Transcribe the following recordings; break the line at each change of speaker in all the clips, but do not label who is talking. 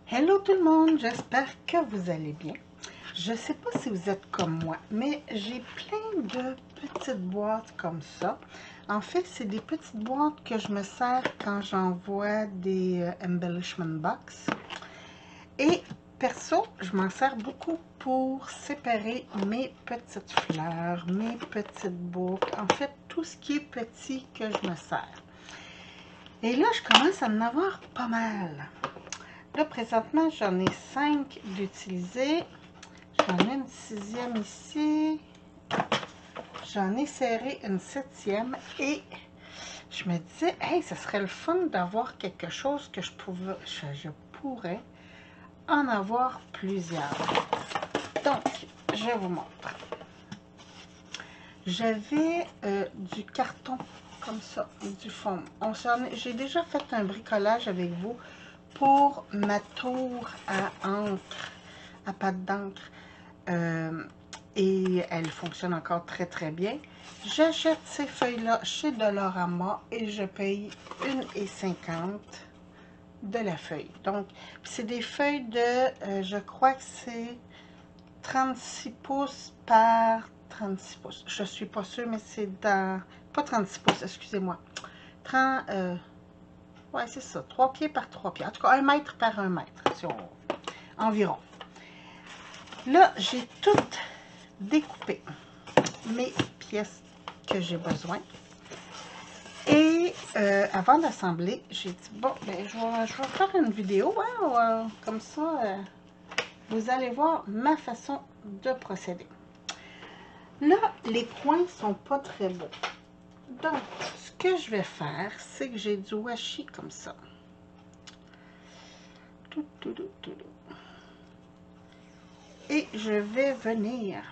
Hello tout le monde, j'espère que vous allez bien. Je ne sais pas si vous êtes comme moi, mais j'ai plein de petites boîtes comme ça. En fait, c'est des petites boîtes que je me sers quand j'envoie des embellishment box. Et perso, je m'en sers beaucoup pour séparer mes petites fleurs, mes petites boucles. En fait, tout ce qui est petit que je me sers. Et là, je commence à en avoir pas mal. Là, présentement, j'en ai 5 d'utilisés. J'en ai une 6e ici. J'en ai serré une 7e. Et je me disais, hey, ce serait le fun d'avoir quelque chose que je pourrais en avoir plusieurs. Donc, je vous montre. J'avais du carton comme ça, du foam. J'ai déjà fait un bricolage avec vous pour ma tour à encre, à pâte d'encre. Et elle fonctionne encore très très bien. J'achète ces feuilles-là chez Dollarama et je paye 1,50 de la feuille. Donc, c'est des feuilles de, je crois que c'est 36 pouces par 36 pouces. Je suis pas sûre, mais c'est dans, pas 36 pouces, excusez-moi. 30, ouais, c'est ça, 3 pieds par 3 pieds. En tout cas, 1 mètre par 1 mètre, si on, environ. Là, j'ai tout découpé mes pièces que j'ai besoin. Et avant d'assembler, j'ai dit, bon, ben, je vais faire une vidéo, hein, comme ça, vous allez voir ma façon de procéder. Là, les coins sont pas très beaux. Donc, ce que je vais faire, c'est que j'ai du washi comme ça. Et je vais venir.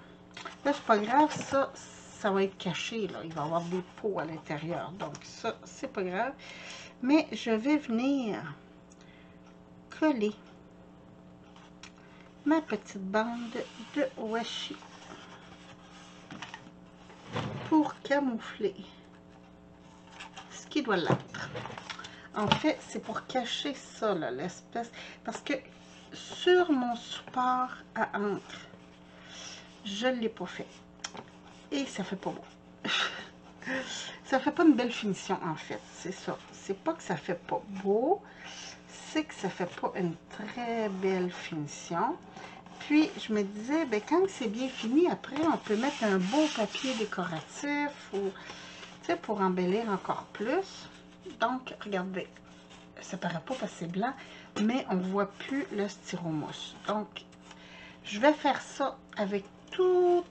Là, c'est pas grave, ça va être caché, là. Il va y avoir des pots à l'intérieur. Donc, ça, c'est pas grave. Mais je vais venir coller ma petite bande de washi pour camoufler ce qui doit l'être. En fait, c'est pour cacher ça, là, l'espèce. Parce que sur mon support à encre, je ne l'ai pas fait. Et ça fait pas beau. Ça fait pas une belle finition, en fait. C'est ça. C'est pas que ça fait pas beau, c'est que ça fait pas une très belle finition. Puis, je me disais, ben, quand c'est bien fini, après, on peut mettre un beau papier décoratif ou, tu sais, pour embellir encore plus. Donc, regardez, ça paraît pas parce que c'est blanc, mais on voit plus le styromousse. Donc, je vais faire ça avec tous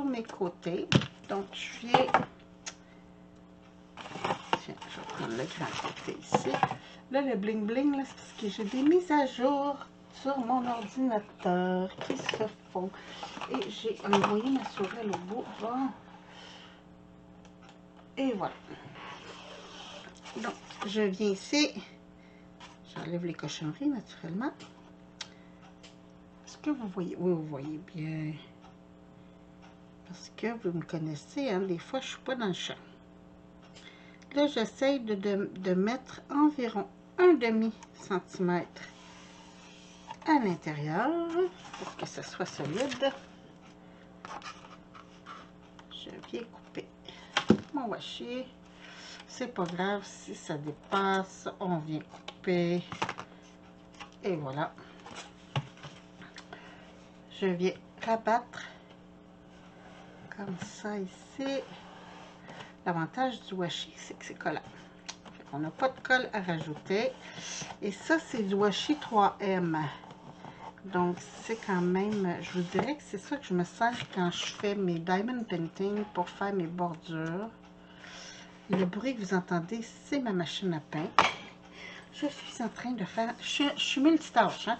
mes côtés. Donc, je viens... Tiens, je vais prendre le grand côté ici. Là, le bling bling, c'est parce que j'ai des mises à jour sur mon ordinateur qui se font. Et j'ai envoyé ma souris au bout. Bon. Et voilà. Donc, je viens ici. J'enlève les cochonneries, naturellement. Est-ce que vous voyez? Oui, vous voyez bien. Parce que vous me connaissez, hein, des fois, je ne suis pas dans le champ. Là, j'essaye de mettre environ 1/2 centimètre à l'intérieur pour que ça soit solide. Je viens couper mon washi. C'est pas grave si ça dépasse, on vient couper. Et voilà. Je viens rabattre comme ça ici. L'avantage du washi, c'est que c'est collant. On n'a pas de colle à rajouter. Et ça, c'est du washi 3M. Donc, c'est quand même, je vous dirais que c'est ça que je me sers quand je fais mes diamond painting pour faire mes bordures. Le bruit que vous entendez, c'est ma machine à pain. Je suis en train de faire, je suis multitâche, hein?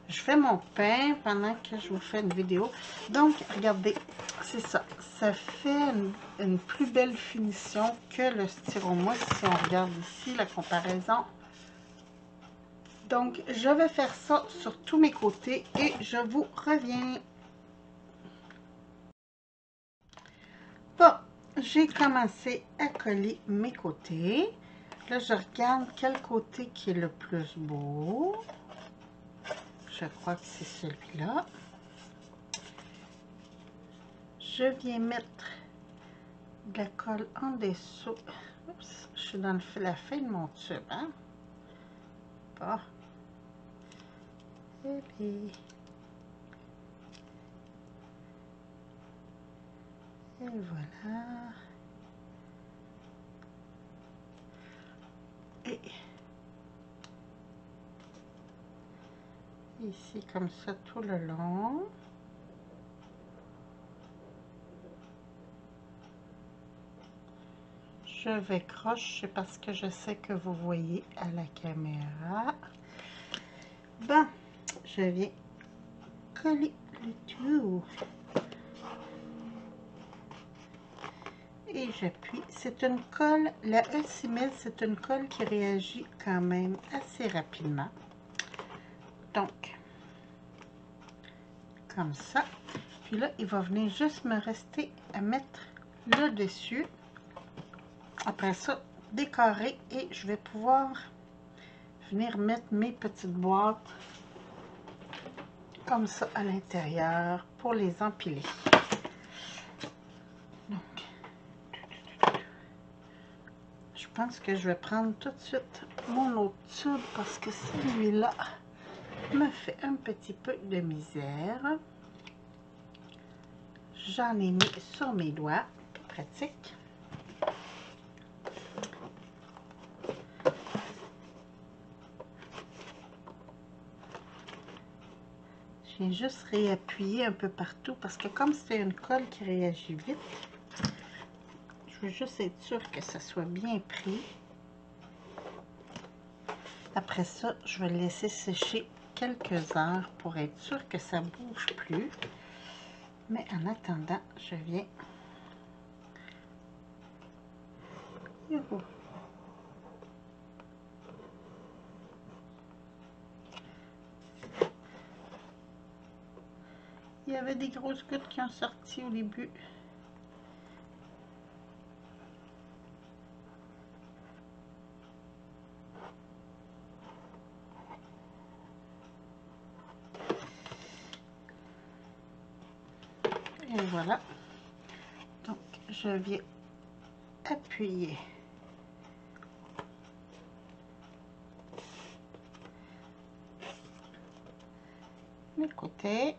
Je fais mon pain pendant que je vous fais une vidéo. Donc, regardez, c'est ça. Ça fait une plus belle finition que le styromousse. Si on regarde ici la comparaison. Donc, je vais faire ça sur tous mes côtés et je vous reviens. Bon, j'ai commencé à coller mes côtés. Là, je regarde quel côté qui est le plus beau. je crois que c'est celui-là. Je viens mettre de la colle en dessous. Oups, je suis dans la fin de mon tube, hein? Bon. Et puis... Et voilà. Et ici, comme ça, tout le long. Je vais croche parce que je sais que vous voyez à la caméra. Bon, je viens coller le tout. Et j'appuie. C'est une colle, la E6000, c'est une colle qui réagit quand même assez rapidement. Donc, comme ça. Puis là, il va venir juste me rester à mettre le dessus. Après ça, décorer et je vais pouvoir venir mettre mes petites boîtes comme ça à l'intérieur pour les empiler. Donc, je pense que je vais prendre tout de suite mon autre tube parce que celui-là me fait un petit peu de misère. J'en ai mis sur mes doigts, pratique. Je viens juste réappuyer un peu partout parce que comme c'est une colle qui réagit vite, je veux juste être sûre que ça soit bien pris. Après ça, je vais le laisser sécher quelques heures pour être sûre que ça ne bouge plus. Mais en attendant, je viens... Youhou. Il y avait des grosses gouttes qui ont sorti au début. Et voilà. Donc, je viens appuyer les côtés.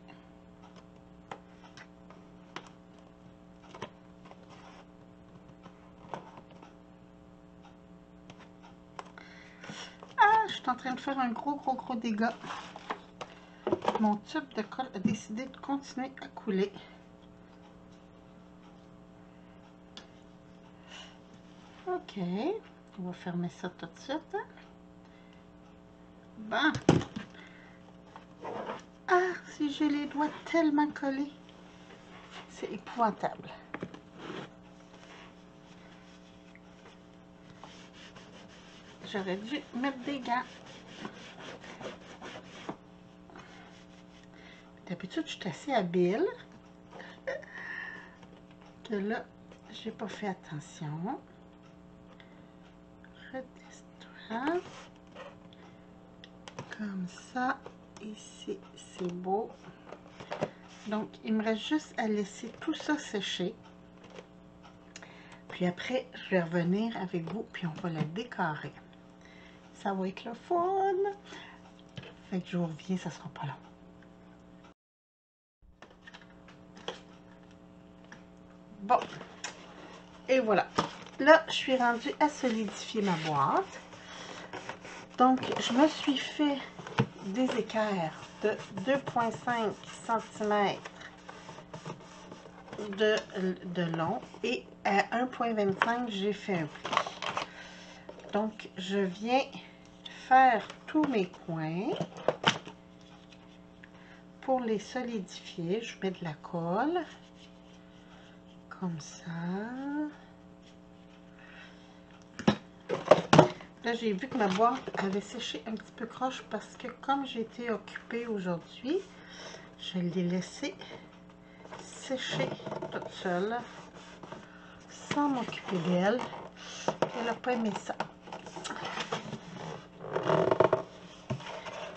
Ah, je suis en train de faire un gros dégât. Mon tube de colle a décidé de continuer à couler. Ok, on va fermer ça tout de suite. Bon. Ah, si j'ai les doigts tellement collés, c'est épouvantable. J'aurais dû mettre des gants. D'habitude, je suis assez habile. Que là, j'ai pas fait attention. Redescends. Comme ça. Ici, c'est beau. Donc, il me reste juste à laisser tout ça sécher. Puis après, je vais revenir avec vous, puis on va la décorer. Ça va être le fun. Fait que je vous reviens, ça sera pas long. Bon. Et voilà. Là, je suis rendue à solidifier ma boîte. Donc, je me suis fait des équerres de 2,5 cm de long et à 1,25 j'ai fait un pli. Donc, je viens faire tous mes coins pour les solidifier. Je mets de la colle comme ça. Là, j'ai vu que ma boîte avait séché un petit peu croche parce que comme j'ai été occupée aujourd'hui, je l'ai laissée sécher toute seule sans m'occuper d'elle. Elle n'a pas aimé ça.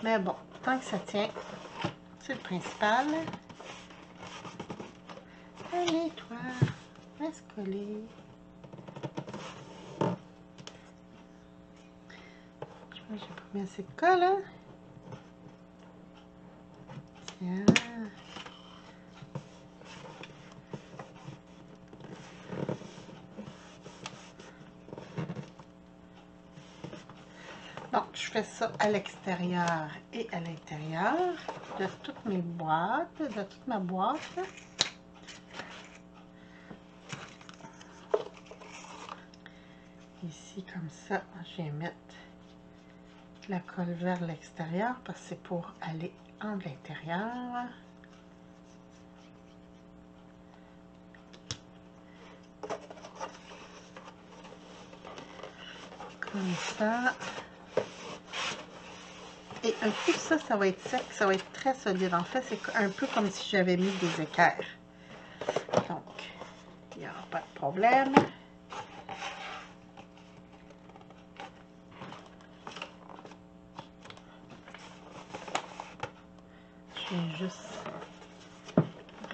Mais bon, tant que ça tient, c'est le principal. Allez, toi, reste collé. Je pense que j'ai pas mis assez de colle, hein? Tiens. Donc, je fais ça à l'extérieur et à l'intérieur de toutes mes boîtes, de toute ma boîte. Ici, comme ça, je vais mettre la colle vers l'extérieur parce que c'est pour aller en l'intérieur. Comme ça. Et un coup, ça va être sec, ça va être très solide. En fait, c'est un peu comme si j'avais mis des équerres. Donc, il n'y aura pas de problème. Je vais juste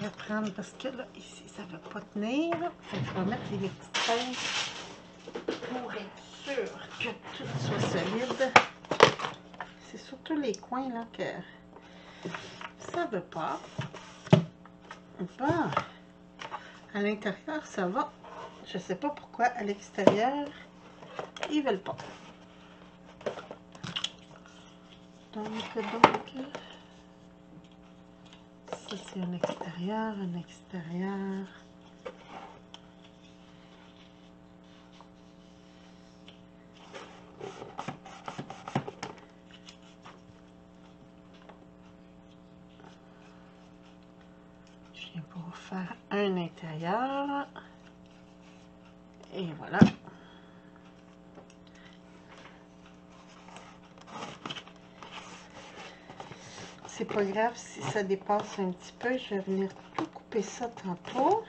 reprendre parce que là, ici, ça ne va pas tenir. Je vais mettre les petites pinces pour être sûr que tout soit solide. C'est surtout les coins là que ça ne veut pas. Bon. À l'intérieur, ça va. Je ne sais pas pourquoi à l'extérieur, ils veulent pas. Donc, ça c'est un extérieur, un extérieur. Je viens pour faire un intérieur. Et voilà. C'est pas grave si ça dépasse un petit peu. Je vais venir tout couper ça tantôt.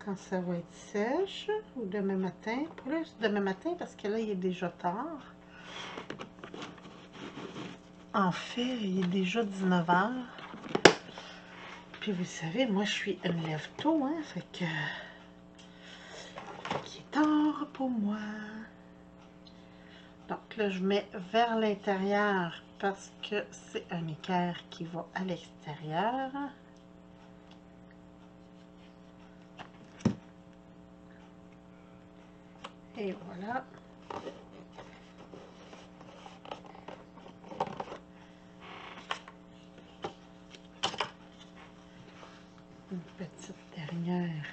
Quand ça va être sèche. Ou demain matin. Plus demain matin parce que là, il est déjà tard. En fait, il est déjà 19 h. Puis vous savez, moi, je suis une lève-tôt, hein. Fait que... il est tard pour moi. Donc là, je mets vers l'intérieur parce que c'est un équerre qui va à l'extérieur. Et voilà. Une petite dernière.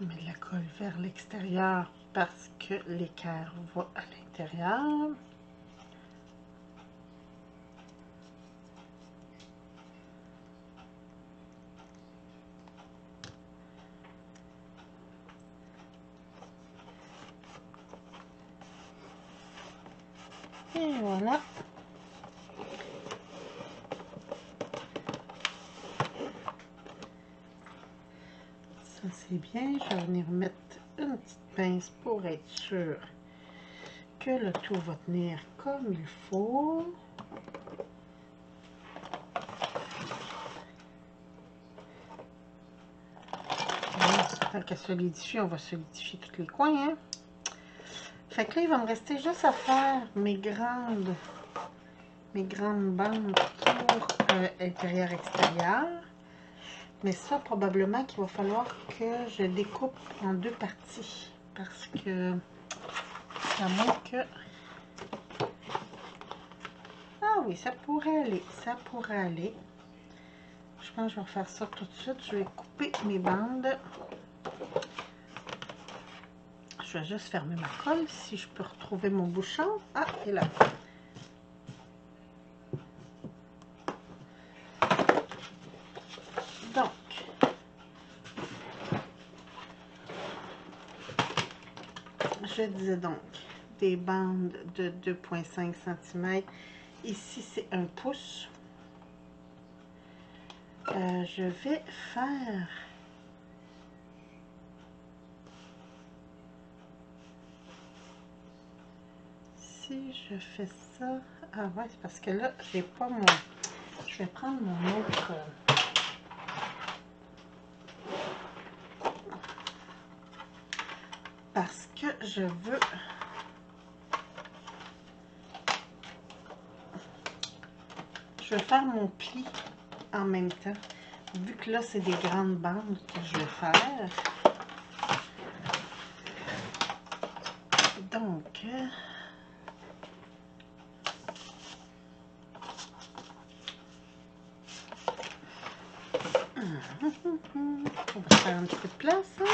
On met de la colle vers l'extérieur parce que l'équerre va à l'intérieur. Et voilà. Ça c'est bien. Je vais venir mettre une petite pince pour être sûr que le tout va tenir comme il faut. Tant qu'à solidifier, on va solidifier tous les coins. Hein? Fait que là, il va me rester juste à faire mes grandes bandes pour intérieur-extérieur. Mais ça, probablement qu'il va falloir que je découpe en deux parties. Parce que, à moins que... Ah oui, ça pourrait aller. Ça pourrait aller. Je pense que je vais faire ça tout de suite. Je vais couper mes bandes. Je vais juste fermer ma colle. Si je peux retrouver mon bouchon. Ah, il est là. Donc, je disais donc des bandes de 2,5 cm. Ici, c'est 1 pouce. Je vais faire... si je fais ça... Ah ouais, c'est parce que là, j'ai pas mon... Je vais prendre mon autre... Parce que je veux... Je vais faire mon pli en même temps. Vu que là, c'est des grandes bandes que je vais faire. Donc... on va faire un petit peu de place. Hein?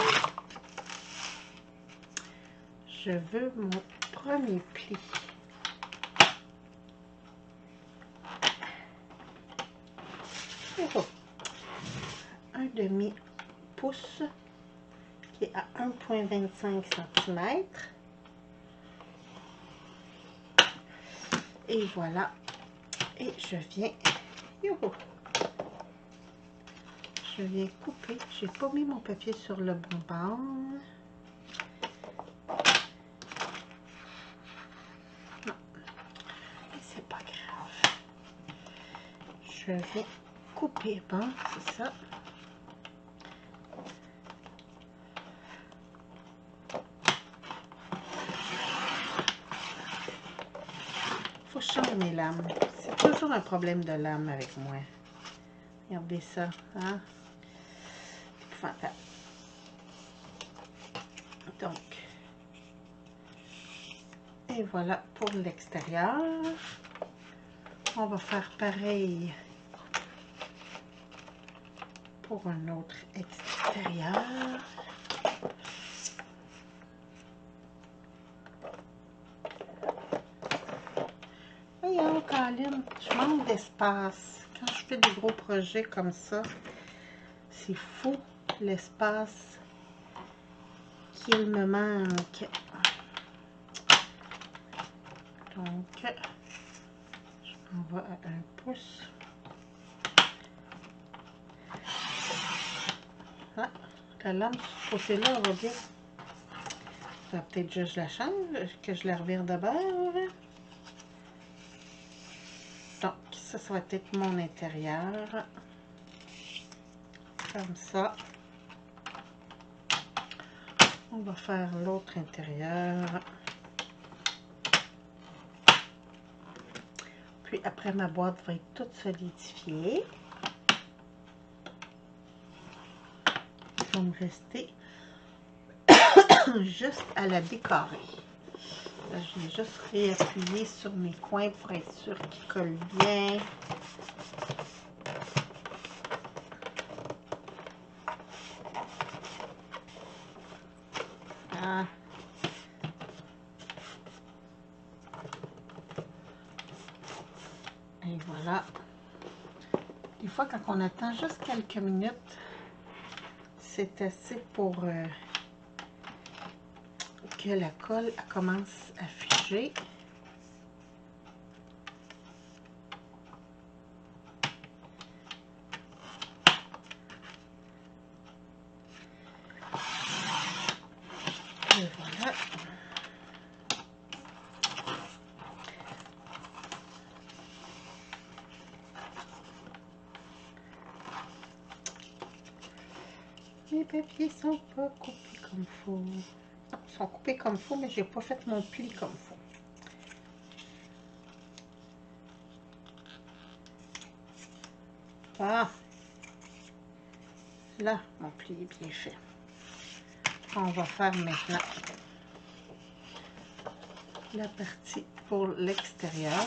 Je veux mon premier pli. Oh. Un demi-pouce qui est à 1,25 cm. Et voilà. Et je viens... Youhou. Je viens couper. J'ai pas mis mon papier sur le bon bord. Non. C'est pas grave. Je viens couper. Bon, c'est ça. Faut que je change mes lames. C'est toujours un problème de lame avec moi. Regardez ça. Hein? Donc, et voilà pour l'extérieur. On va faire pareil pour un autre extérieur. Voyons, Colin, je manque d'espace. Quand je fais des gros projets comme ça, c'est fou l'espace qu'il me manque. Donc, je m'en vais à 1 pouce. Ah, la lame sur ce côté-là va bien. Ça va peut-être juste la change, que je la revire de bord. Donc, ça va être mon intérieur. Comme ça. On va faire l'autre intérieur. Puis après, ma boîte va être toute solidifiée. Il va me rester juste à la décorer. Là, je vais juste réappuyer sur mes coins pour être sûr qu'ils collent bien. Ah. Et voilà. Des fois, quand on attend juste quelques minutes, c'est assez pour que la colle commence à figer. Et voilà. Mes papiers sont pas coupés comme faut. Non, ils sont coupés comme faut, mais j'ai pas fait mon pli comme faut. Ah, là, mon pli est bien fait. On va faire maintenant la partie pour l'extérieur.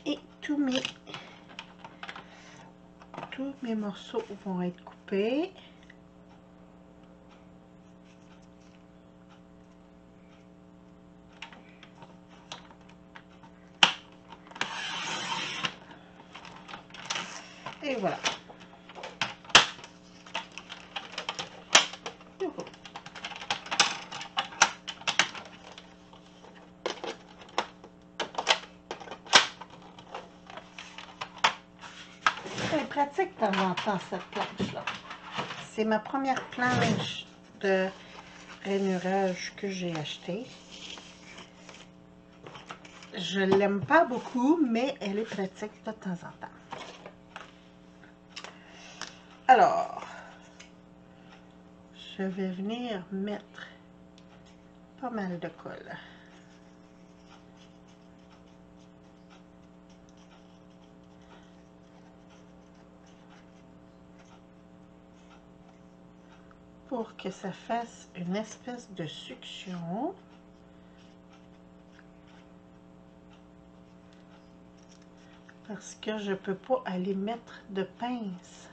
Et tous mes morceaux vont être coupés. Et voilà. pratique de temps en temps, cette planche-là. C'est ma première planche de rainurage que j'ai achetée. Je ne l'aime pas beaucoup, mais elle est pratique de temps en temps. Alors, je vais venir mettre pas mal de colle. Pour que ça fasse une espèce de succion. Parce que je ne peux pas aller mettre de pince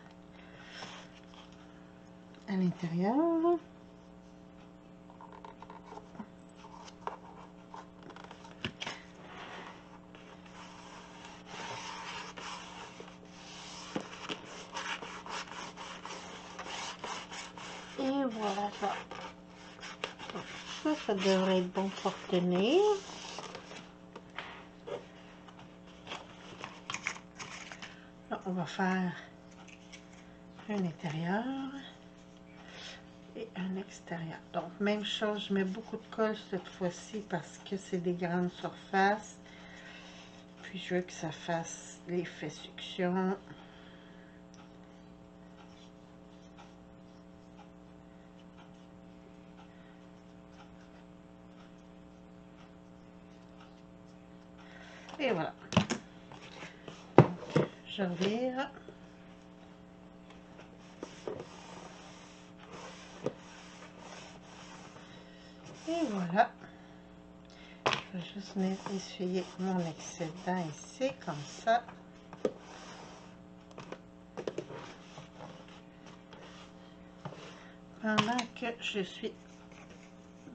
à l'intérieur. Et voilà ça. Ça devrait être bon pour tenir. Là, on va faire un intérieur et un extérieur. Donc, même chose, je mets beaucoup de colle cette fois-ci parce que c'est des grandes surfaces. Puis, je veux que ça fasse l'effet succion. Et voilà. Donc, je revire. Et voilà. Je vais juste venir essuyer mon excédent ici, comme ça. Pendant que je suis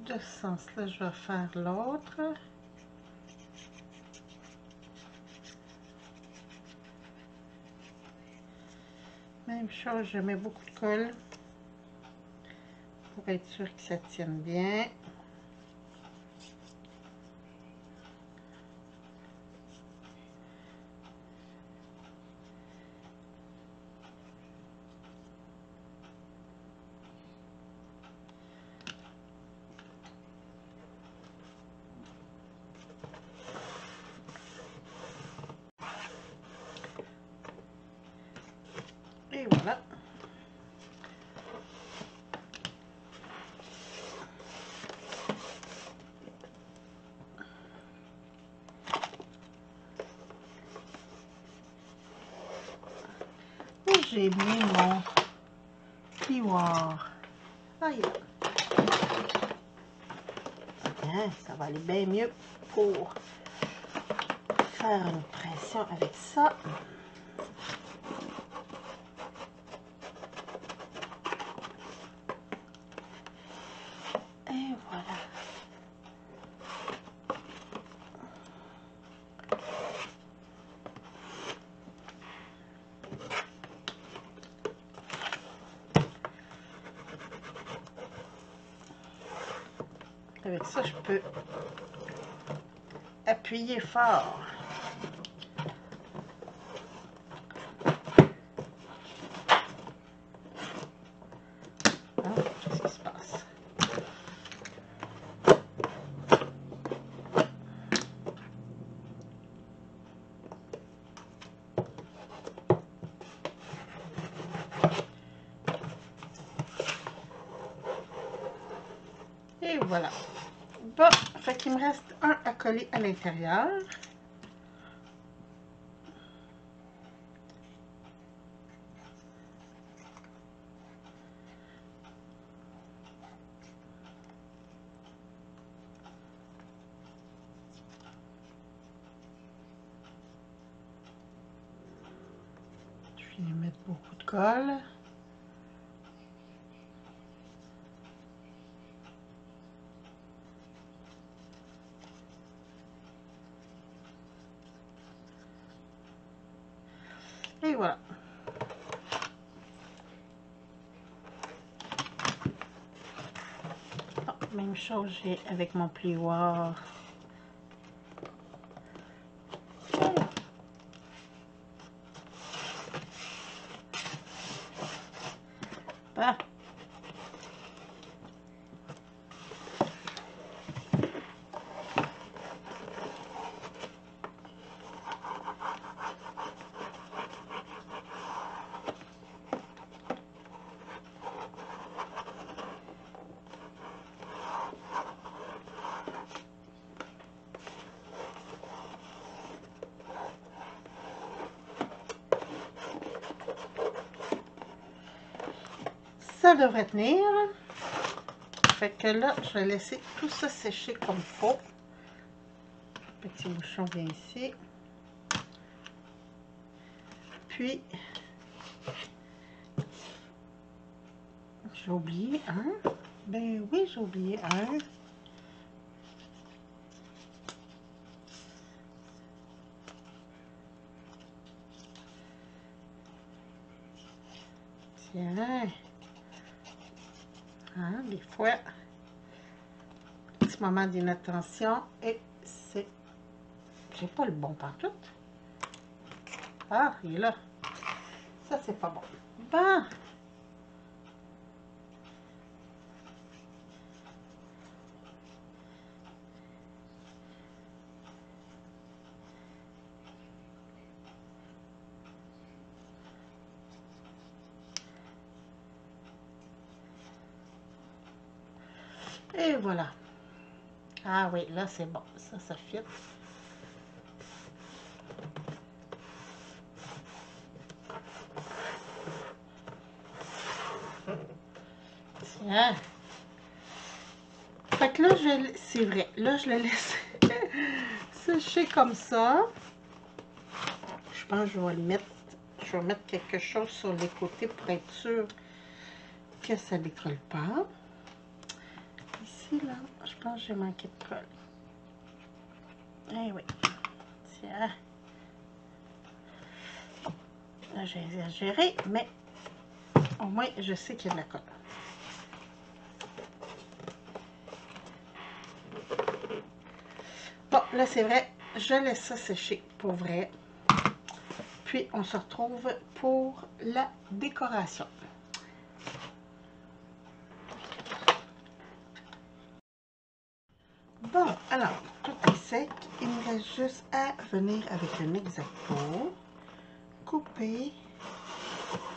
de ce sens-là, je vais faire l'autre. Même chose, je mets beaucoup de colle pour être sûr que ça tienne bien. Et voilà. Et j'ai mis mon plioir. Ah, il est là. Bien, ça va aller bien mieux pour faire une pression avec ça. Et voilà. Avec ça, je peux appuyer fort. Hein? Qu'est-ce qui se passe? Et voilà. Bon, fait qu'il me reste un à coller à l'intérieur. Je vais mettre beaucoup de colle. Et voilà. Bon, même chose j'ai avec mon plioir. Bon. Ça devrait tenir. Fait que là, je vais laisser tout ça sécher comme il faut. Petit bouchon vient ici. Puis, j'ai oublié un. Ben oui, j'ai oublié un. Tiens. Hein, des fois, petit moment d'inattention et c'est... J'ai pas le bon pantoute. Ah, il est là. Ça, c'est pas bon. Bon. Et voilà. Ah oui, là, c'est bon. Ça fit. Tiens. Fait que là, c'est vrai. Là, je le laisse sécher comme ça. Je pense que je vais le mettre. Je vais mettre quelque chose sur les côtés pour être sûr que ça ne décolle pas. Ici, là, je pense que j'ai manqué de colle. Eh oui. Tiens. Là, j'ai exagéré, mais au moins, je sais qu'il y a de la colle. Bon, là, c'est vrai, je laisse ça sécher pour vrai. Puis, on se retrouve pour la décoration. Bon, alors, tout est sec. Il me reste juste à venir avec un X-Acto, couper.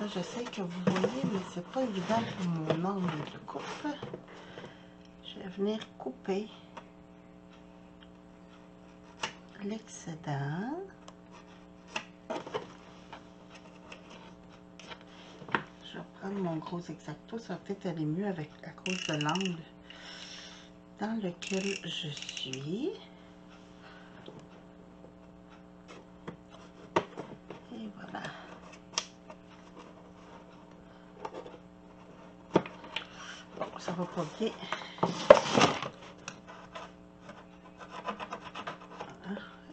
Là, je sais que vous voyez, mais c'est pas évident pour mon angle de coupe. Je vais venir couper l'excédent. Je vais prendre mon gros X-Acto. Ça va peut-être aller mieux avec, à cause de l'angle dans lequel je suis. Et voilà. Bon, ça va pas bien.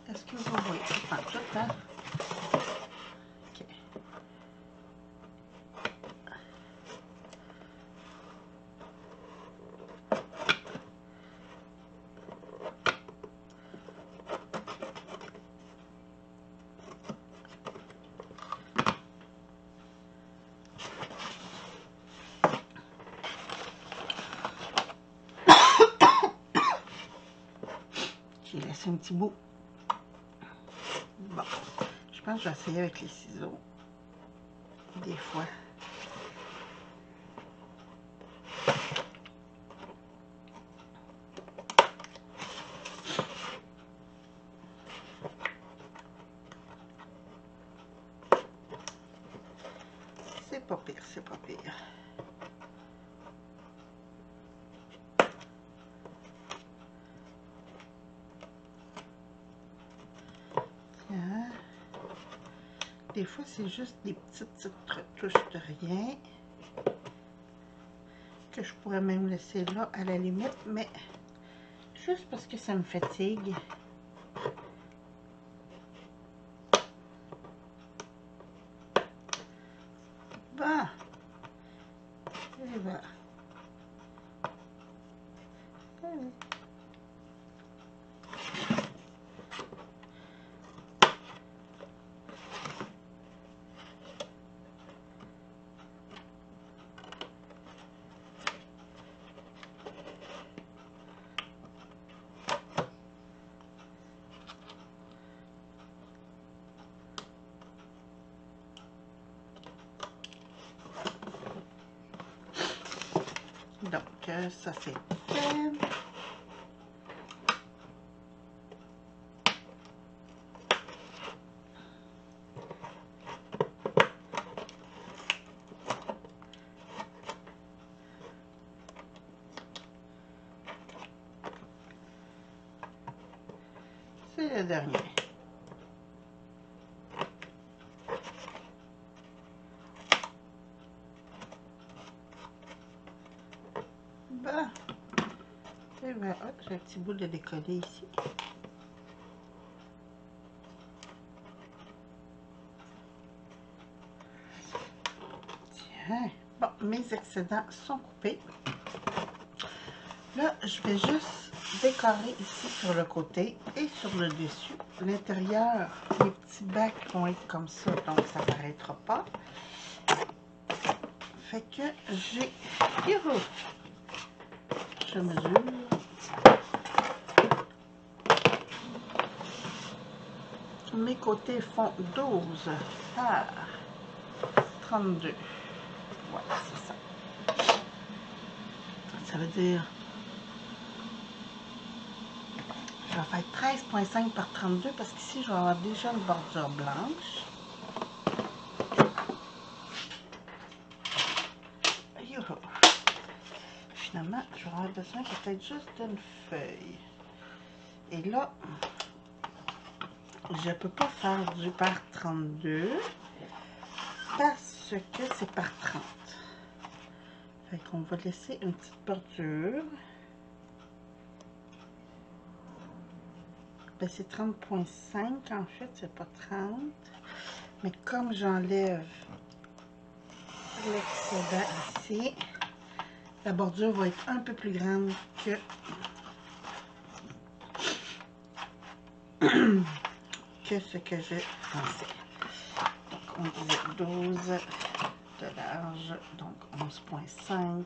Est-ce que vous voyez ça tout, hein? OK. J'ai laissé un petit bout. Bon, je pense que je vais essayer avec les ciseaux. Des fois. C'est pas pire, c'est pas pire. Tiens. Des fois, c'est juste des petites retouches de rien. Que je pourrais même laisser là à la limite, mais juste parce que ça me fatigue. Bah, et voilà. Allez. Donc, ça c'est fait. C'est le dernier. Ben, et ben, oh, j'ai un petit bout de décollé ici. Tiens, bon, mes excédents sont coupés. Là, je vais juste décorer ici sur le côté et sur le dessus. L'intérieur, les petits bacs vont être comme ça, donc ça ne paraîtra pas. Fait que j'ai... Je mesure. Mes côtés font 12 par 32. Voilà, c'est ça. Ça veut dire... Je vais faire 13,5 par 32 parce qu'ici, je vais avoir déjà une bordure blanche. Youhou. Finalement, je vais avoir besoin peut-être juste d'une feuille. Et là, je ne peux pas faire du par 32 parce que c'est par 30. Fait qu'on va laisser une petite bordure. Ben, c'est 30,5 en fait, c'est pas 30. Mais comme j'enlève l'excédent ici, la bordure va être un peu plus grande que ce que je pensais. Donc, on disait 12 de large, donc 11,5.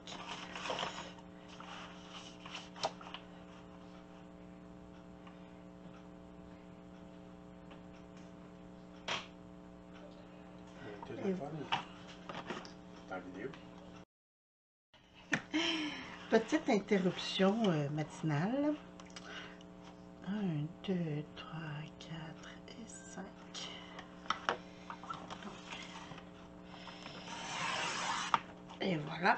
Petite interruption matinale. 1, 2, 3, 4 et 5. Et voilà.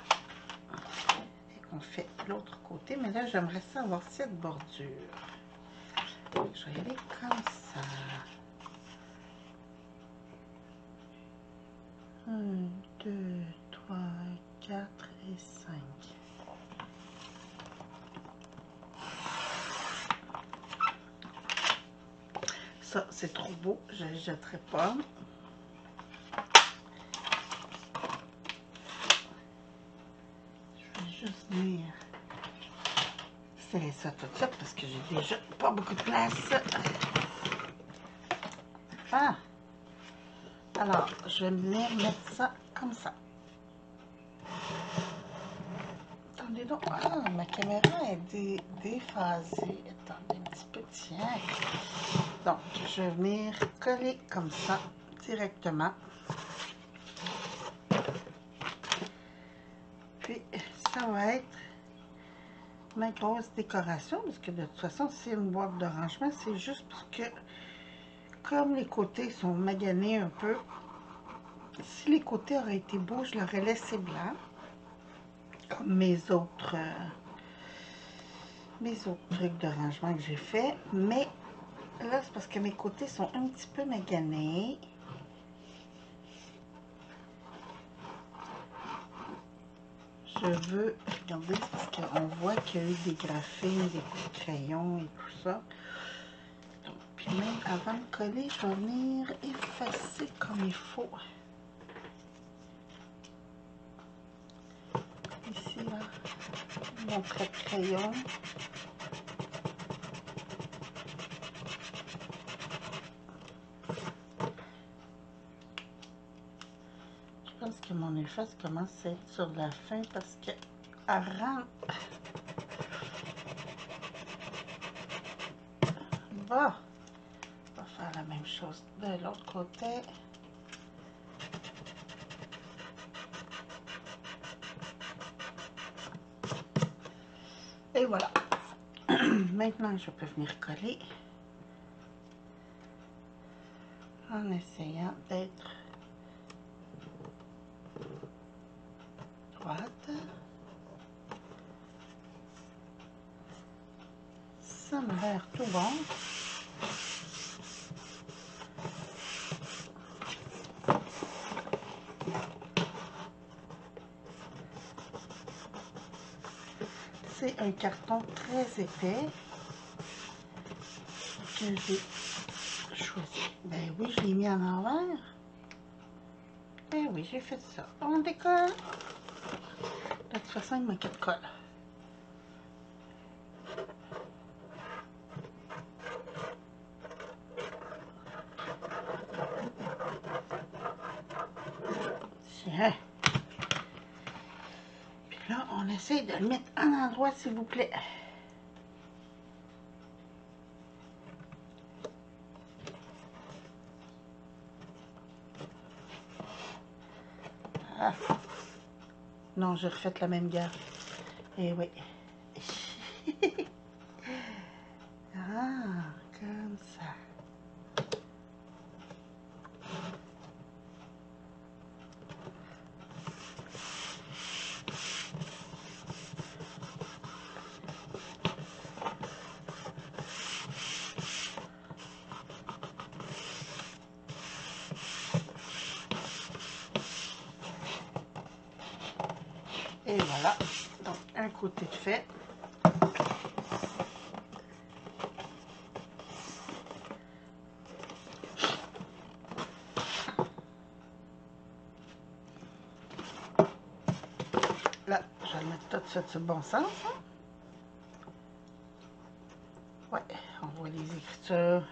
Et on fait l'autre côté. Mais là, j'aimerais ça avoir cette bordure. Donc, je vais y aller comme ça. 1, 2, 3, 4 et 5. Ça, c'est trop beau. Je ne le jetterai pas. Je vais juste venir serrer ça tout ça parce que j'ai déjà pas beaucoup de place. Ah! Alors, je vais venir mettre ça comme ça. Attendez donc. Ah, ma caméra est déphasée. Attendez un petit peu, tiens. Donc, je vais venir coller comme ça, directement. Puis, ça va être ma grosse décoration, parce que de toute façon, c'est une boîte de rangement. C'est juste parce que, comme les côtés sont maganés un peu, si les côtés auraient été beaux, je l'aurais laissé blanc, comme mes autres trucs de rangement que j'ai fait. Mais là, c'est parce que mes côtés sont un petit peu maganés. Je veux, regardez, parce qu'on voit qu'il y a eu des graphines, des coups de crayon et tout ça. Donc, puis même avant de coller, je vais venir effacer comme il faut. Ici, là, mon trait de crayon. Je pense que mon efface commence à être sur la fin parce que rentre. Bon, on va faire la même chose de l'autre côté. Et voilà. Maintenant, je peux venir coller en essayant d'être droite. Ça m'a l'air tout bon. C'est un carton très épais que j'ai choisi. Ben oui, je l'ai mis en envers. Ben oui, j'ai fait ça. On décolle. De toute façon, il manquait de colle. Tiens. Puis là, on essaie de le mettre en endroit, s'il vous plaît. Ah. Non, j'ai refait la même gamme. Eh oui. Ah, comme ça. Et voilà. Donc, un côté de fait. Là, je vais mettre tout ça sur le bon sens. Hein? Ouais, on voit les écritures.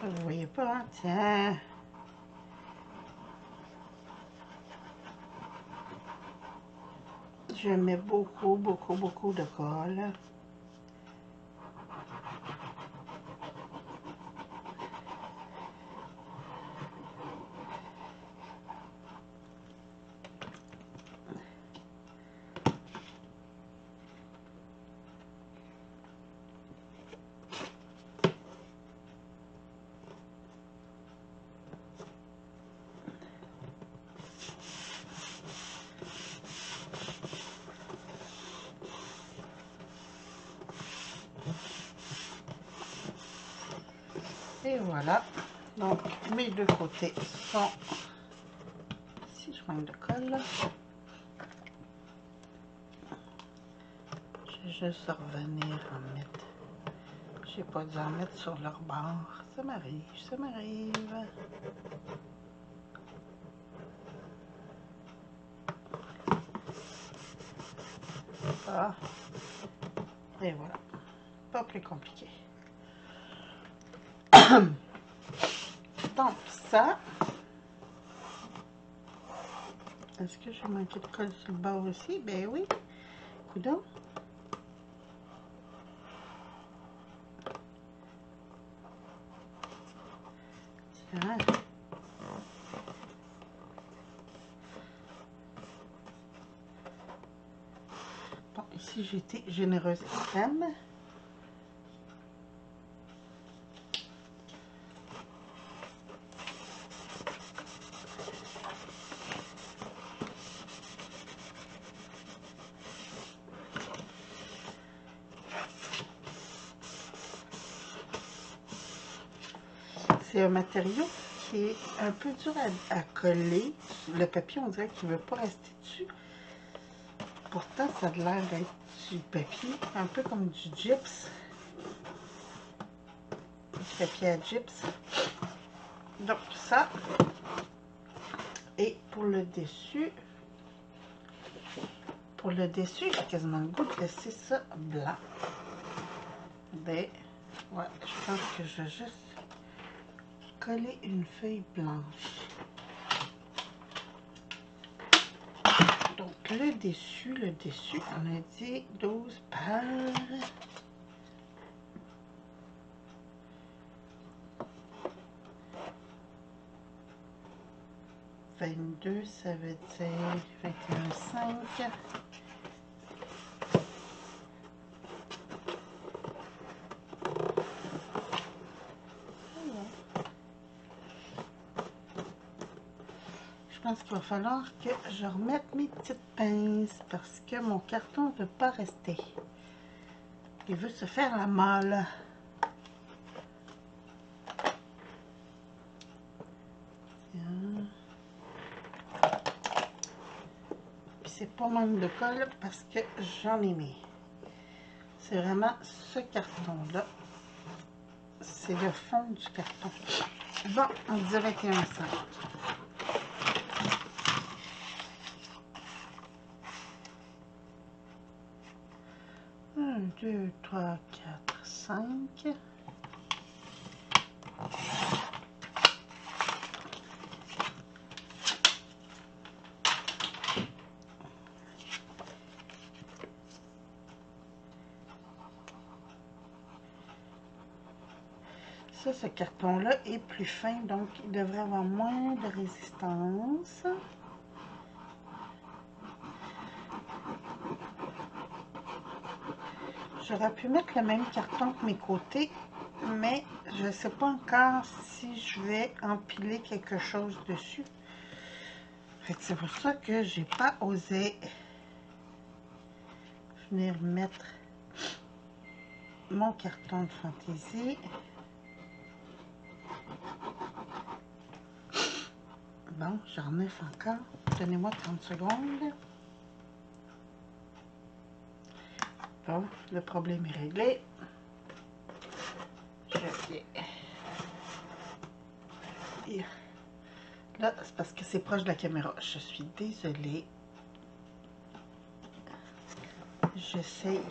Vous voyez pas, hein? Tiens. Je mets beaucoup de colle. Et voilà. Donc, mes deux côtés sont... Si je manque de colle, je vais juste revenir en mettre. J'ai pas dû en mettre sur leur bord. Ça m'arrive, ça m'arrive. Ah. Et voilà. Pas plus compliqué. Donc, ça... Est-ce que j'ai manqué de colle sur le bord aussi? Ben oui. Coudonc. Tiens. Bon, ici j'ai été généreuse extrême. C'est un matériau qui est un peu dur à coller. Le papier, on dirait qu'il ne veut pas rester dessus. Pourtant, ça a l'air d'être du papier, un peu comme du gyps. Du papier à gyps. Donc, ça. Et pour le dessus, j'ai quasiment le goût de laisser ça blanc. Ben, ouais, je pense que je vais juste coller une feuille blanche. Donc le dessus, on a dit 12 par 22, ça veut dire 21,5. Je pense qu'il va falloir que je remette mes petites pinces parce que mon carton ne veut pas rester. Il veut se faire la malle. Puis c'est pas manque de colle parce que j'en ai mis. C'est vraiment ce carton-là. C'est le fond du carton. Bon, on dirait qu'il y a un 5. 1, 2, 3, 4, 5. Ça, ce carton-là est plus fin, donc il devrait avoir moins de résistance. J'aurais pu mettre le même carton que mes côtés, mais je ne sais pas encore si je vais empiler quelque chose dessus. C'est pour ça que j'ai pas osé venir mettre mon carton de fantaisie. Bon, j'en ai encore. Donnez-moi 30 secondes. Bon, le problème est réglé. Je viens. Là, c'est parce que c'est proche de la caméra. Je suis désolée. J'essaye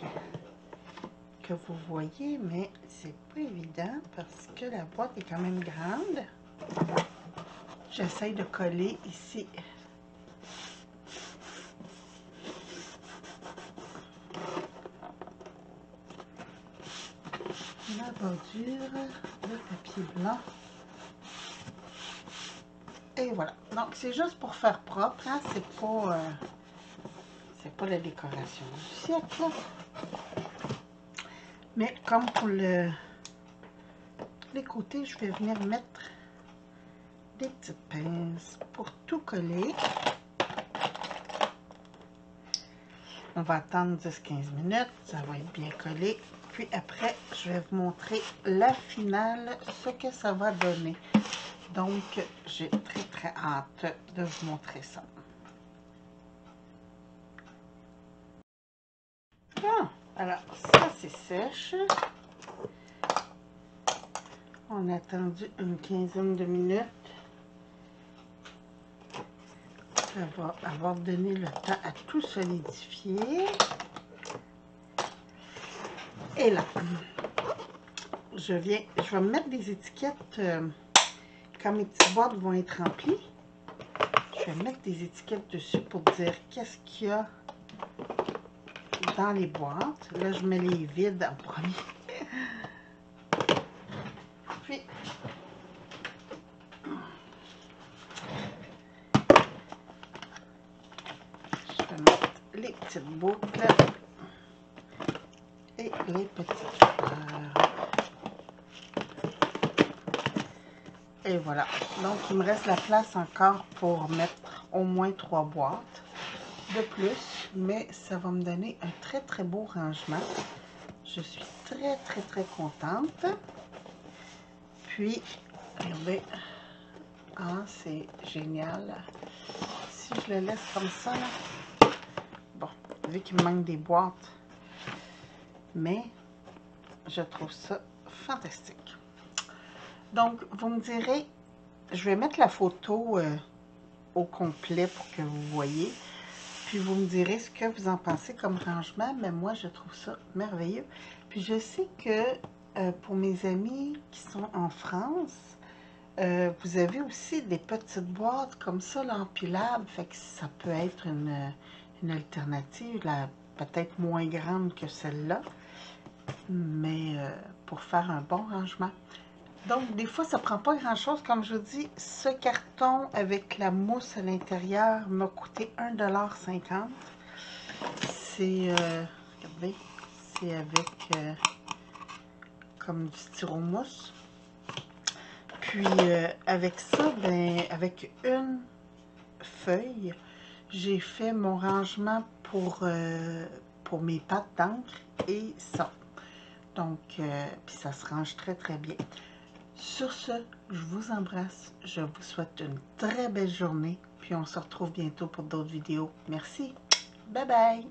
que vous voyez, mais c'est pas évident parce que la boîte est quand même grande. J'essaye de coller ici. La bordure, le papier blanc. Et voilà. Donc, c'est juste pour faire propre, hein? C'est pas la décoration du siècle. Mais comme pour les côtés, je vais venir mettre des petites pinces pour tout coller. On va attendre 10-15 minutes, ça va être bien collé. Puis après, je vais vous montrer la finale, ce que ça va donner. Donc, j'ai très hâte de vous montrer ça. Bon, alors ça c'est sèche. On a attendu une quinzaine de minutes. Ça va avoir donné le temps à tout solidifier. Et là, je vais mettre des étiquettes quand mes petites boîtes vont être remplies. Je vais mettre des étiquettes dessus pour dire qu'est-ce qu'il y a dans les boîtes. Là, je mets les vides en premier. Puis, je vais mettre les petites boucles et les petites fleurs. Et voilà. Donc, il me reste la place encore pour mettre au moins 3 boîtes de plus. Mais ça va me donner un très beau rangement. Je suis très contente. Puis, regardez. Ah, c'est génial. Si je le laisse comme ça, là, bon, vu qu'il me manque des boîtes, mais je trouve ça fantastique. Donc, vous me direz, je vais mettre la photo au complet pour que vous voyez. Puis vous me direz ce que vous en pensez comme rangement, mais moi, je trouve ça merveilleux. Puis je sais que pour mes amis qui sont en France, vous avez aussi des petites boîtes comme ça, là, empilables. Fait que ça peut être une alternative, peut-être moins grande que celle-là, mais pour faire un bon rangement. Donc, des fois, ça ne prend pas grand-chose. Comme je vous dis, ce carton avec la mousse à l'intérieur m'a coûté 1,50 $. C'est, regardez, c'est avec comme du styromousse. Puis, avec ça, ben, avec une feuille, j'ai fait mon rangement pour mes pattes d'encre et ça. Donc, puis ça se range très, très bien. Sur ce, je vous embrasse. Je vous souhaite une très belle journée. Puis on se retrouve bientôt pour d'autres vidéos. Merci. Bye bye.